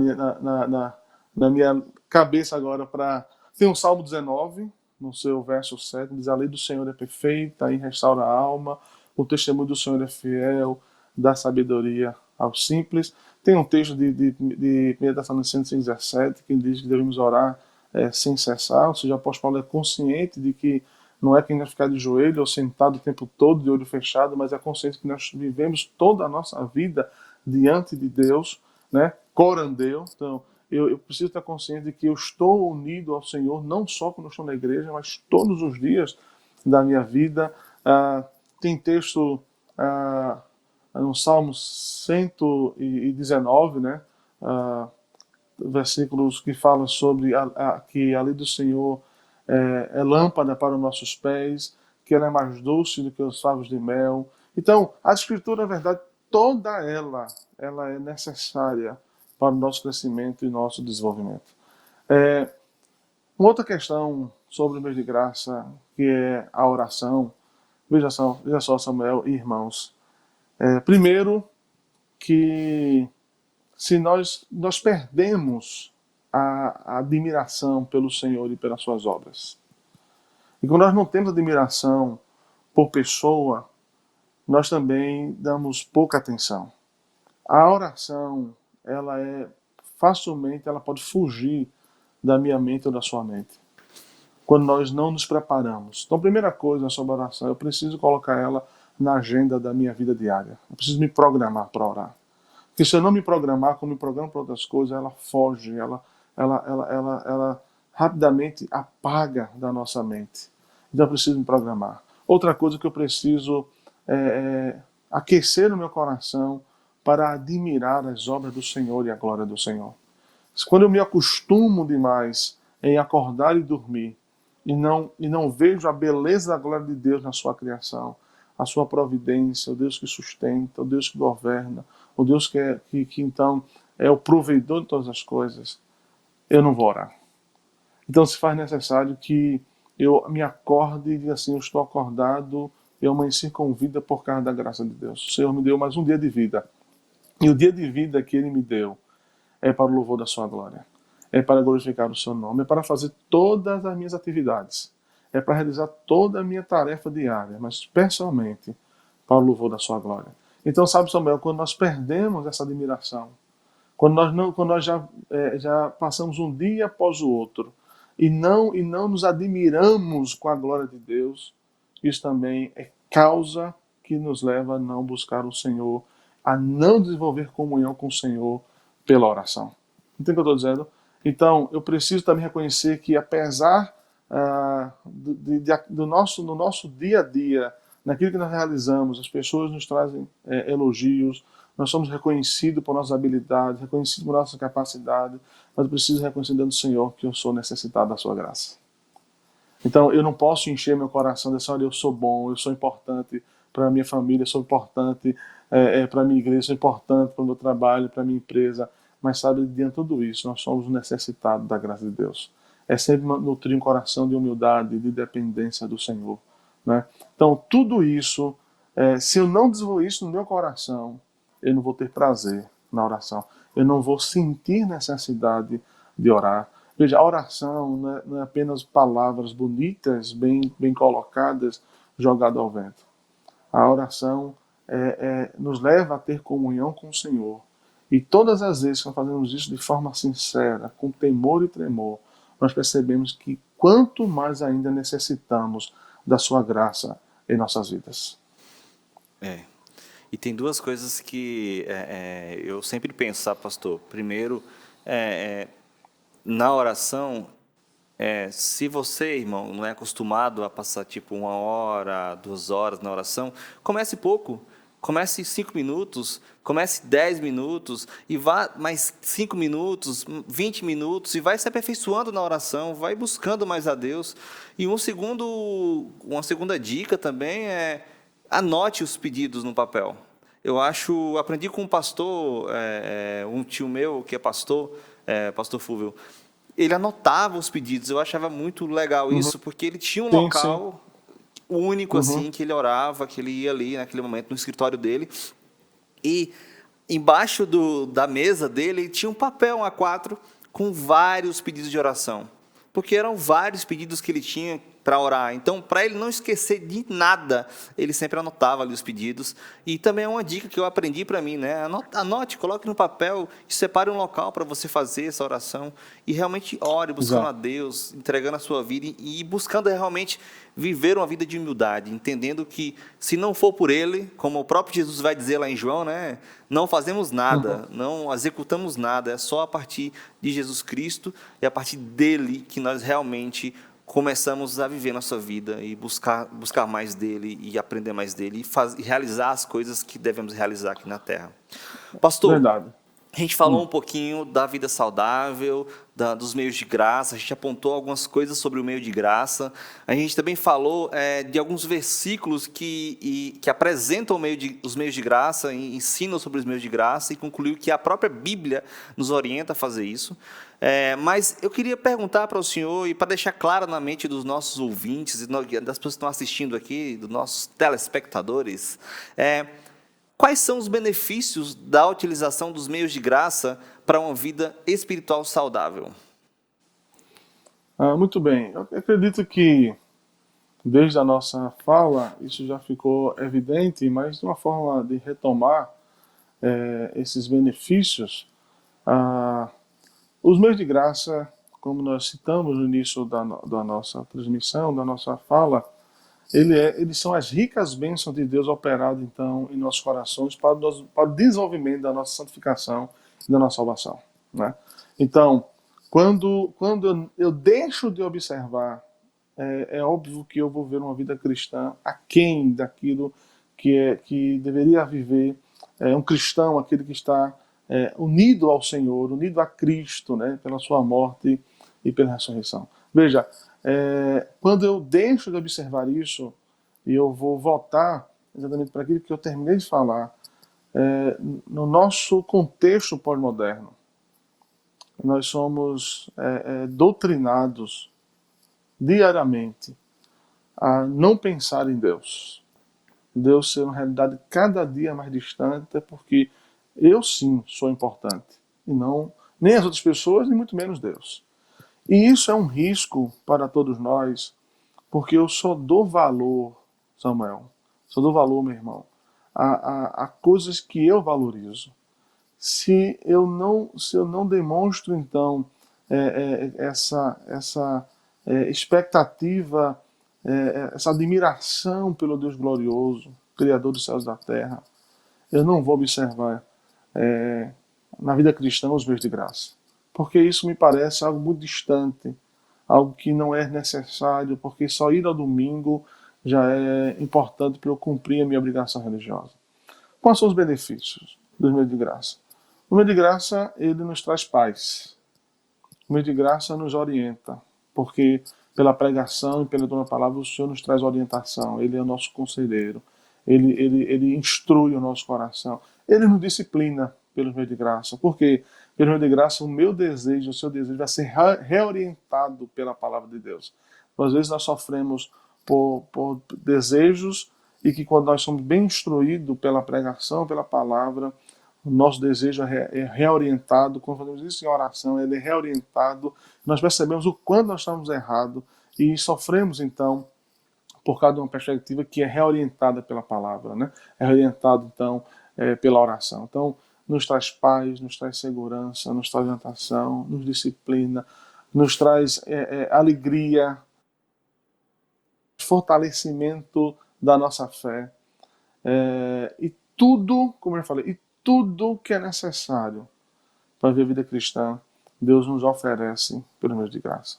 minha cabeça agora tem o Salmo 19, no seu verso 7, diz: a lei do Senhor é perfeita e restaura a alma, o testemunho do Senhor é fiel, dá sabedoria aos simples. Tem um texto de 1 Tessalonicenses 5,17 que diz que devemos orar sem cessar, ou seja, o apóstolo Paulo é consciente de que não é que a gente vai ficar de joelho ou sentado o tempo todo de olho fechado, mas é consciente que nós vivemos toda a nossa vida diante de Deus, né? Corandeu. Então, eu preciso estar consciente de que eu estou unido ao Senhor, não só quando eu estou na igreja, mas todos os dias da minha vida. Tem texto no Salmo 119, né? Versículos que falam sobre que a lei do Senhor é lâmpada para os nossos pés, que ela é mais doce do que os favos de mel. Então, a Escritura, na verdade, toda ela é necessária para o nosso crescimento e nosso desenvolvimento. Uma outra questão sobre o mês de graça, que é a oração. Veja só, Samuel e irmãos. Primeiro, que se nós perdemos a admiração pelo Senhor e pelas suas obras. E quando nós não temos admiração por pessoa, nós também damos pouca atenção. A oração, ela pode fugir da minha mente ou da sua mente, quando nós não nos preparamos. Então, a primeira coisa sobre a oração, eu preciso colocar ela na agenda da minha vida diária. Eu preciso me programar para orar. Porque se eu não me programar, como me programo para outras coisas, ela foge, ela rapidamente apaga da nossa mente. Então eu preciso me programar. Outra coisa que eu preciso aquecer o meu coração para admirar as obras do Senhor e a glória do Senhor. Quando eu me acostumo demais em acordar e dormir e não vejo a beleza da glória de Deus na sua criação, a sua providência, o Deus que sustenta, o Deus que governa, o Deus que então é o provedor de todas as coisas, eu não vou orar. Então se faz necessário que eu me acorde e diga assim: eu estou acordado, eu amanheci com vida por causa da graça de Deus. O Senhor me deu mais um dia de vida. E o dia de vida que Ele me deu é para o louvor da sua glória. É para glorificar o seu nome. É para fazer todas as minhas atividades. É para realizar toda a minha tarefa diária, mas especialmente para o louvor da sua glória. Então, sabe, Samuel, quando nós perdemos essa admiração, quando nós já passamos um dia após o outro e não nos admiramos com a glória de Deus, isso também é causa que nos leva a não buscar o Senhor, a não desenvolver comunhão com o Senhor pela oração. Entende o que eu estou dizendo? Então, eu preciso também reconhecer que, apesar do nosso dia a dia, naquilo que nós realizamos, as pessoas nos trazem elogios, nós somos reconhecidos por nossas habilidades, reconhecidos por nossa capacidade, mas eu preciso reconhecer diante do Senhor que eu sou necessitado da sua graça. Então, eu não posso encher meu coração dessa hora: eu sou bom, eu sou importante para a minha família, eu sou importante para a minha igreja, eu sou importante para o meu trabalho, para a minha empresa. Mas sabe, diante de tudo isso, nós somos necessitados da graça de Deus. É sempre nutrir um coração de humildade, de dependência do Senhor, né? Então, tudo isso, se eu não desenvolver isso no meu coração, eu não vou ter prazer na oração. Eu não vou sentir necessidade de orar. Veja, a oração não é apenas palavras bonitas, bem colocadas, jogadas ao vento. A oração nos leva a ter comunhão com o Senhor. E todas as vezes que nós fazemos isso de forma sincera, com temor e tremor, nós percebemos que quanto mais ainda necessitamos da sua graça em nossas vidas. É. E tem duas coisas que eu sempre penso, sabe, pastor? Primeiro, é, é, na oração, se você, irmão, não é acostumado a passar tipo 1 hora, 2 horas na oração, comece pouco. Comece 5 minutos, comece 10 minutos, e vá mais 5 minutos, 20 minutos, e vai se aperfeiçoando na oração, vai buscando mais a Deus. E uma segunda dica também é anote os pedidos no papel. Aprendi com um pastor, um tio meu que é pastor, pastor Fúvio, ele anotava os pedidos. Eu achava muito legal Uhum. isso, porque ele tinha um Sim, sim. local único Uhum. assim que ele orava, que ele ia ali naquele momento no escritório dele, e embaixo da mesa dele tinha um papel A4 com vários pedidos de oração, porque eram vários pedidos que ele tinha para orar. Então, para ele não esquecer de nada, ele sempre anotava ali os pedidos. E também é uma dica que eu aprendi para mim, né? Anote, coloque no papel e separe um local para você fazer essa oração e realmente ore, buscando a Exato. Deus, entregando a sua vida e buscando realmente viver uma vida de humildade, entendendo que se não for por Ele, como o próprio Jesus vai dizer lá em João, né? Não fazemos Uhum. nada, não executamos nada, é só a partir de Jesus Cristo e a partir dele que nós realmente começamos a viver nossa vida e buscar mais dele e aprender mais dele e realizar as coisas que devemos realizar aqui na Terra. Pastor, Verdade. a gente falou um pouquinho da vida saudável, dos meios de graça, a gente apontou algumas coisas sobre o meio de graça, a gente também falou de alguns versículos que apresentam os meios de graça, e ensinam sobre os meios de graça, e concluiu que a própria Bíblia nos orienta a fazer isso. Mas eu queria perguntar para o senhor, e para deixar claro na mente dos nossos ouvintes, e das pessoas que estão assistindo aqui, dos nossos telespectadores, quais são os benefícios da utilização dos meios de graça para uma vida espiritual saudável? Muito bem. Eu acredito que desde a nossa fala isso já ficou evidente, mas de uma forma de retomar esses benefícios, ah, os meios de graça, como nós citamos no início da nossa transmissão, da nossa fala, eles são as ricas bênçãos de Deus operadas então em nossos corações para o desenvolvimento da nossa santificação e da nossa salvação, né? Então, quando eu deixo de observar, é óbvio que eu vou ver uma vida cristã aquém daquilo que deveria viver um cristão, aquele que está unido ao Senhor, unido a Cristo, né, pela sua morte e pela ressurreição. Veja, quando eu deixo de observar isso, e eu vou voltar exatamente para aquilo que eu terminei de falar, no nosso contexto pós-moderno, nós somos doutrinados diariamente a não pensar em Deus. Deus ser uma realidade cada dia mais distante, porque eu sim sou importante, e não nem as outras pessoas, nem muito menos Deus. E isso é um risco para todos nós, porque eu só dou valor, Samuel, só dou valor, meu irmão, a coisas que eu valorizo. Se eu não demonstro, então, essa expectativa, essa admiração pelo Deus glorioso, Criador dos céus e da terra, eu não vou observar na vida cristã os meios de graça. Porque isso me parece algo muito distante, algo que não é necessário, porque só ir ao domingo já é importante para eu cumprir a minha obrigação religiosa. Quais são os benefícios dos meios de graça? O meio de graça, ele nos traz paz. O meio de graça nos orienta, porque pela pregação e pela tua palavra o Senhor nos traz orientação. Ele é o nosso conselheiro. Ele instrui o nosso coração. Ele nos disciplina pelos meios de graça. Porque pelo meio de graça o meu desejo, o seu desejo vai ser reorientado pela palavra de Deus. Às vezes nós sofremos por desejos e que quando nós somos bem instruídos pela pregação, pela palavra, o nosso desejo é reorientado. Quando fazemos isso em oração, ele é reorientado. Nós percebemos o quanto nós estamos errados e sofremos, então, por causa de uma perspectiva que é reorientada pela palavra, né? É reorientado, então, pela oração. Então, nos traz paz, nos traz segurança, nos traz orientação, nos disciplina, nos traz alegria, fortalecimento da nossa fé. e tudo, como eu falei, e tudo que é necessário para viver a vida cristã, Deus nos oferece pelo meio de graça.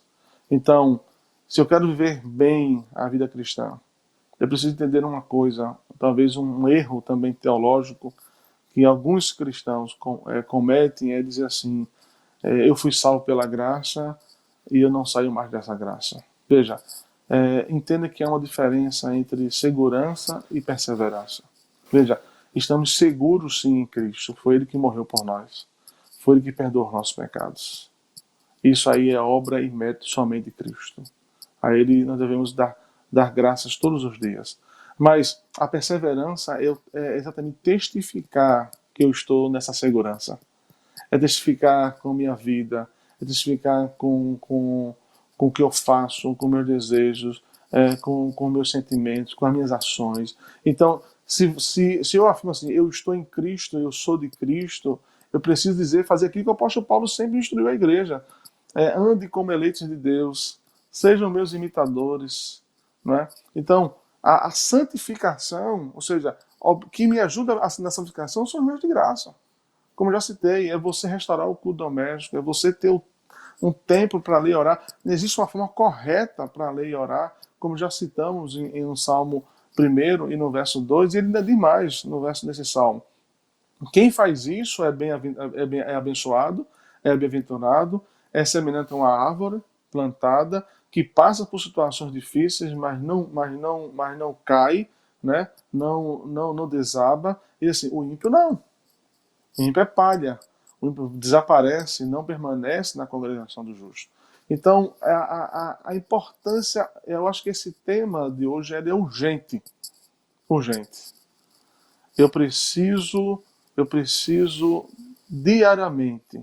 Então, se eu quero viver bem a vida cristã, eu preciso entender uma coisa, talvez um erro também teológico, que alguns cristãos cometem, é dizer assim, eu fui salvo pela graça e eu não saio mais dessa graça. Veja, entenda que há uma diferença entre segurança e perseverança. Veja, estamos seguros sim em Cristo, foi Ele que morreu por nós, foi Ele que perdoou os nossos pecados. Isso aí é obra e mérito somente de Cristo. A Ele nós devemos dar graças todos os dias. Mas a perseverança é exatamente testificar que eu estou nessa segurança. É testificar com a minha vida, é testificar com o que eu faço, com meus desejos, com meus sentimentos, com as minhas ações. Então, se eu afirmo assim, eu estou em Cristo, eu sou de Cristo, eu preciso dizer, fazer aquilo que o apóstolo Paulo sempre instruiu a igreja. Ande como eleitos de Deus, sejam meus imitadores. Não é? Então, a santificação, ou seja, o que me ajuda na santificação são os meios de graça. Como eu já citei, é você restaurar o culto doméstico, é você ter um tempo para ler e orar. Não existe uma forma correta para ler e orar, como já citamos em um Salmo 1 e no verso 2, e ele ainda diz mais no verso desse Salmo. Quem faz isso é abençoado, é bem-aventurado, é semelhante a uma árvore plantada que passa por situações difíceis, mas não cai, né? não desaba. E assim, o ímpio não. O ímpio é palha. O ímpio desaparece, não permanece na congregação do justo. Então, a importância, eu acho que esse tema de hoje é urgente. Urgente. Eu preciso diariamente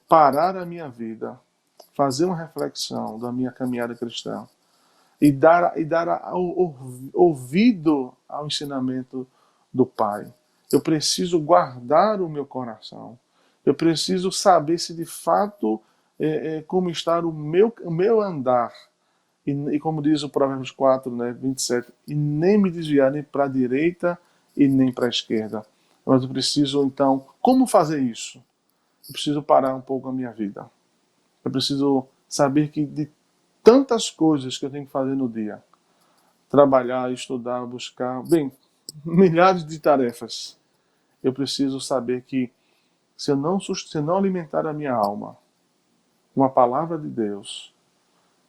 parar a minha vida, fazer uma reflexão da minha caminhada cristã e dar ouvido ao ensinamento do Pai. Eu preciso guardar o meu coração. Eu preciso saber se de fato como está o meu andar. E como diz o Provérbios 4, 27, e nem me desviar nem para a direita e nem para a esquerda. Mas eu preciso, então, como fazer isso? Eu preciso parar um pouco a minha vida. Eu preciso saber que de tantas coisas que eu tenho que fazer no dia, trabalhar, estudar, buscar, milhares de tarefas, eu preciso saber que se eu não alimentar a minha alma com a palavra de Deus,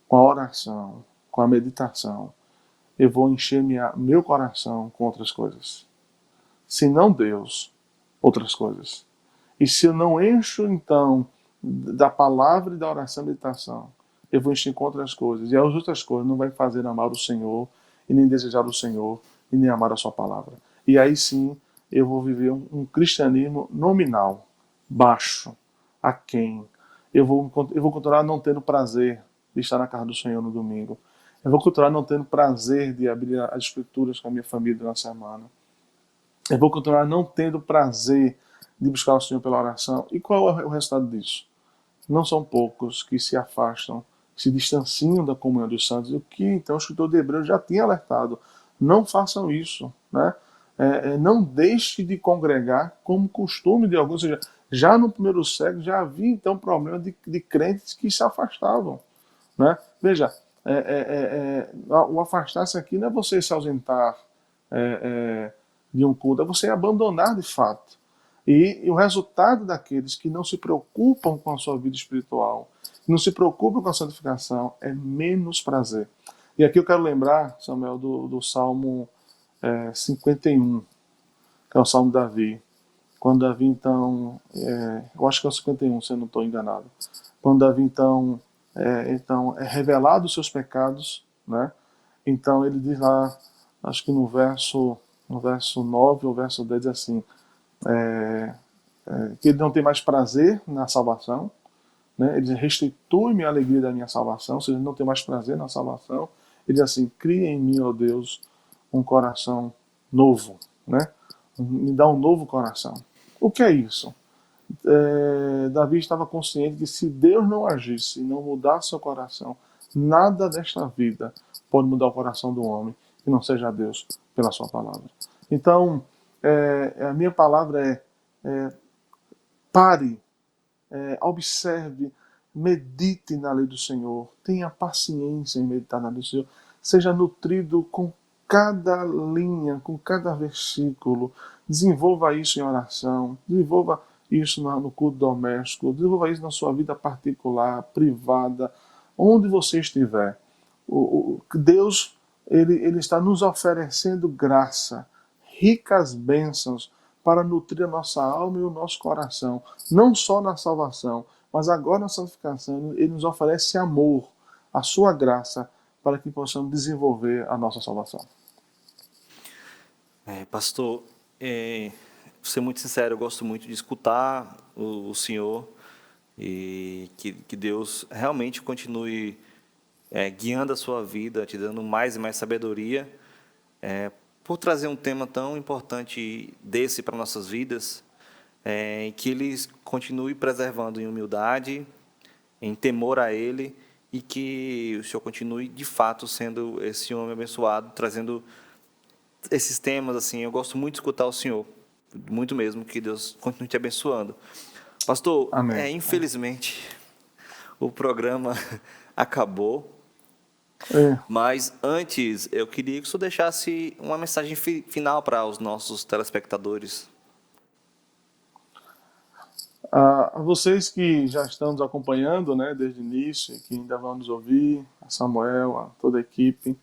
com a oração, com a meditação, eu vou encher meu coração com outras coisas. Se não Deus, outras coisas. E se eu não encho, então, da palavra e da oração e meditação, eu vou encher com outras coisas. E as outras coisas não vai fazer amar o Senhor, e nem desejar o Senhor, e nem amar a sua palavra. E aí sim, eu vou viver um cristianismo nominal, baixo, aquém. Eu vou continuar não tendo prazer de estar na casa do Senhor no domingo. Eu vou continuar não tendo prazer de abrir as escrituras com a minha família na semana. Eu vou continuar não tendo prazer de buscar o Senhor pela oração. E qual é o resultado disso? Não são poucos que se afastam, se distanciam da comunhão dos santos. O que então o escritor de Hebreus já tinha alertado. Não façam isso. Né? Não deixe de congregar como costume de alguns. Ou seja, já no primeiro século já havia então problema de crentes que se afastavam. Né? Veja, o afastar-se aqui não é você se ausentar de um culto, é você abandonar de fato. E o resultado daqueles que não se preocupam com a sua vida espiritual, não se preocupam com a santificação, é menos prazer. E aqui eu quero lembrar, Samuel, do Salmo 51, que é o Salmo de Davi. Quando Davi, então, eu acho que é o 51, se eu não estou enganado. Quando Davi, então, é revelado os seus pecados, né? Então ele diz lá, acho que no verso 9 ou verso 10 diz assim, que ele não tem mais prazer na salvação, né? Ele diz, restitui-me a alegria da minha salvação, ou seja, ele não tem mais prazer na salvação. Ele diz assim, cria em mim, ó Deus, um coração novo, né? Me dá um novo coração. O que é isso? Davi estava consciente que se Deus não agisse e não mudasse seu coração, nada desta vida pode mudar o coração do homem que não seja Deus pela sua palavra. Então, a minha palavra pare, observe, medite na lei do Senhor, tenha paciência em meditar na lei do Senhor, seja nutrido com cada linha, com cada versículo, desenvolva isso em oração, desenvolva isso no culto doméstico, desenvolva isso na sua vida particular, privada, onde você estiver. Deus ele está nos oferecendo graça, ricas bênçãos para nutrir a nossa alma e o nosso coração, não só na salvação, mas agora na santificação. Ele nos oferece amor, a sua graça, para que possamos desenvolver a nossa salvação. Pastor, vou ser muito sincero, eu gosto muito de escutar o senhor e que Deus realmente continue guiando a sua vida, te dando mais e mais sabedoria, por trazer um tema tão importante desse para nossas vidas, e que Ele continue preservando em humildade, em temor a Ele, e que o Senhor continue, de fato, sendo esse homem abençoado, trazendo esses temas. Assim, eu gosto muito de escutar o Senhor, muito mesmo, que Deus continue te abençoando. Pastor, Amém. Infelizmente, o programa acabou, É. mas antes eu queria que o senhor deixasse uma mensagem final para os nossos telespectadores. A vocês que já estão nos acompanhando, né, desde o início, e que ainda vão nos ouvir, a Samuel, a toda a equipe,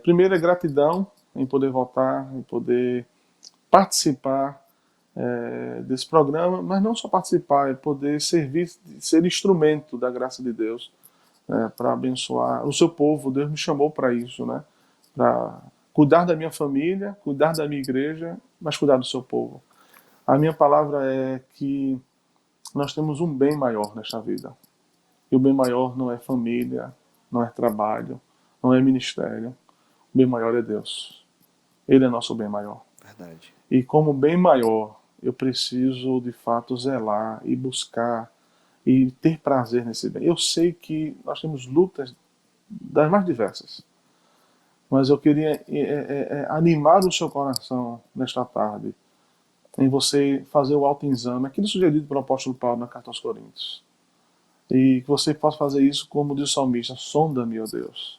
primeiro é gratidão em poder voltar, em poder participar desse programa, mas não só participar, é poder servir, ser instrumento da graça de Deus, para abençoar o seu povo. Deus me chamou para isso, né, para cuidar da minha família, cuidar da minha igreja, mas cuidar do seu povo. A minha palavra é que nós temos um bem maior nesta vida. E o bem maior não é família, não é trabalho, não é ministério. O bem maior é Deus. Ele é nosso bem maior. Verdade. E como bem maior, eu preciso de fato zelar e buscar e ter prazer nesse bem. Eu sei que nós temos lutas das mais diversas, mas eu queria animar o seu coração nesta tarde em você fazer o autoexame, aquilo sugerido pelo apóstolo Paulo na carta aos Coríntios. E que você possa fazer isso como diz o salmista: sonda-me, ó Deus.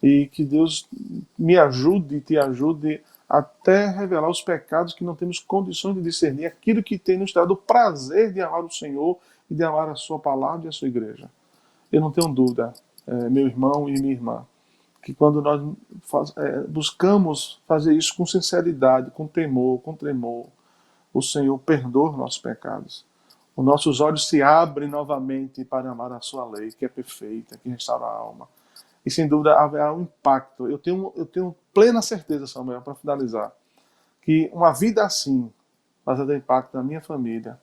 E que Deus me ajude e te ajude até revelar os pecados que não temos condições de discernir, aquilo que tem nos dado o prazer de amar o Senhor e de amar a sua palavra e a sua igreja. Eu não tenho dúvida, meu irmão e minha irmã, que quando nós buscamos fazer isso com sinceridade, com temor, com tremor, o Senhor perdoa os nossos pecados. Os nossos olhos se abrem novamente para amar a sua lei, que é perfeita, que restaura a alma. E sem dúvida haverá um impacto. Eu tenho plena certeza, Samuel, para finalizar, que uma vida assim vai ter impacto na minha família,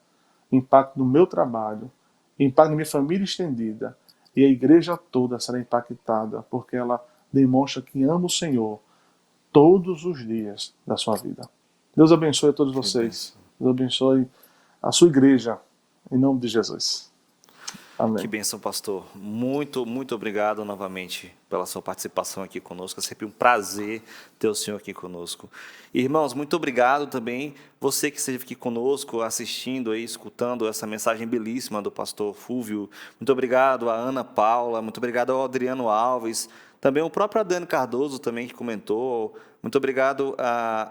impacto no meu trabalho, impacto na minha família estendida, e a igreja toda será impactada, porque ela demonstra que ama o Senhor todos os dias da sua vida. Deus abençoe a todos vocês. Deus abençoe a sua igreja, em nome de Jesus. Amém. Que bênção, pastor. Muito, muito obrigado novamente pela sua participação aqui conosco. É sempre um prazer ter o senhor aqui conosco. Irmãos, muito obrigado também você que esteve aqui conosco, assistindo aí, escutando essa mensagem belíssima do pastor Fúvio. Muito obrigado a Ana Paula, muito obrigado ao Adriano Alves, também o próprio Adriano Cardoso também que comentou. Muito obrigado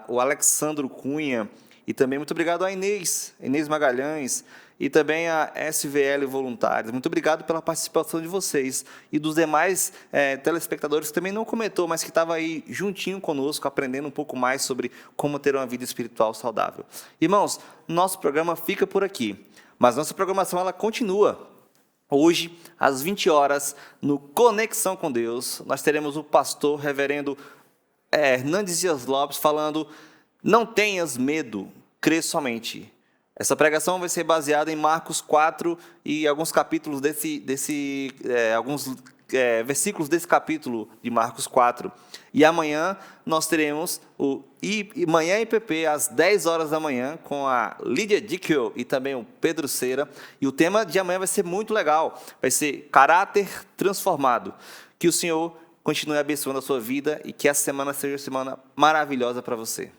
ao Alexandro Cunha e também muito obrigado a Inês Magalhães, e também a SVL Voluntários. Muito obrigado pela participação de vocês e dos demais telespectadores que também não comentou, mas que estavam aí juntinho conosco, aprendendo um pouco mais sobre como ter uma vida espiritual saudável. Irmãos, nosso programa fica por aqui, mas nossa programação ela continua. Hoje, às 20 horas, no Conexão com Deus, nós teremos o pastor reverendo Hernandes Dias Lopes falando: não tenhas medo, crê somente. Essa pregação vai ser baseada em Marcos 4 e alguns capítulos alguns versículos desse capítulo de Marcos 4. E amanhã nós teremos o Manhã IPP às 10 horas da manhã com a Lídia Dickel e também o Pedro Cera. E o tema de amanhã vai ser muito legal. Vai ser caráter transformado. Que o Senhor continue abençoando a sua vida e que essa semana seja uma semana maravilhosa para você.